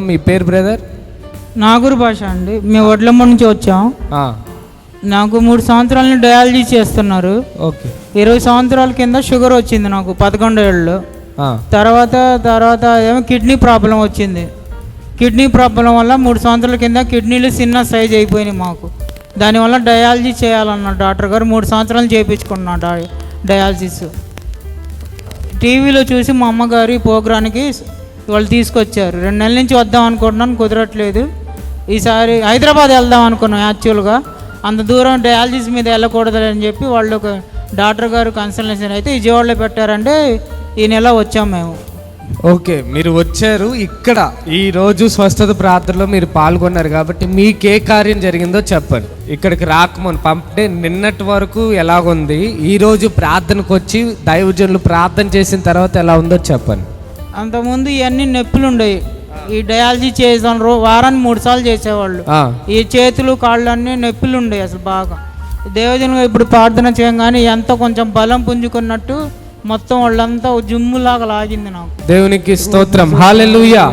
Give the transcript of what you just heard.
మీ పేరు బ్రదర్? నాగూరు భాష అండి. మేము వడ్లమ్మ నుంచి వచ్చాం. నాకు 3 సంవత్సరాలని డయాలజీ చేస్తున్నారు. ఓకే. 20 సంవత్సరాల కింద షుగర్ వచ్చింది నాకు 11 ఏళ్ళు. తర్వాత ఏమో కిడ్నీ ప్రాబ్లం వచ్చింది. కిడ్నీ ప్రాబ్లం వల్ల 3 సంవత్సరాల కింద కిడ్నీలు చిన్న సైజ్ అయిపోయినాయి మాకు. దానివల్ల డయాలజీ చేయాలన్నారు డాక్టర్ గారు. 3 సంవత్సరాలు చేయించుకున్నా డయాలసిస్. టీవీలో చూసి మా అమ్మగారు ఈ ప్రోగ్రానికి వాళ్ళు తీసుకొచ్చారు. 2 నెలల నుంచి వద్దాం అనుకుంటున్నాను, కుదరట్లేదు. ఈసారి హైదరాబాద్ వెళ్దాం అనుకున్నాం. యాక్చువల్గా అంత దూరం డయాలసిస్ మీద వెళ్ళకూడదు అని చెప్పి వాళ్ళు ఒక డాక్టర్ గారు కన్సల్టేషన్ అయితే విజయవాడలో పెట్టారంటే ఈ నెల వచ్చాం మేము. ఓకే, మీరు వచ్చారు. ఇక్కడ ఈరోజు స్వస్థత ప్రార్థనలో మీరు పాల్గొన్నారు కాబట్టి మీకే కార్యం జరిగిందో చెప్పండి. ఇక్కడికి రాకమని పంపితే నిన్నటి వరకు ఎలాగుంది, ఈరోజు ప్రార్థనకు వచ్చి దైవజనులు ప్రార్థన చేసిన తర్వాత ఎలా ఉందో చెప్పండి. అంతకుముందు ఇవన్నీ నొప్పులు ఉండేవి. ఈ డయాలజీ చేసాం వారానికి 3 సార్లు చేసేవాళ్ళు. ఈ చేతులు కాళ్ళు అన్నీ నొప్పులు ఉండేవి అసలు బాగా. దేవజనుగా ఇప్పుడు ప్రార్థన చేయగానే ఎంత కొంచెం బలం పుంజుకున్నట్టు మొత్తం వాళ్ళంతా జిమ్ములాగా లాగింది నాకు. దేవునికి స్తోత్రం. హల్లెలూయా.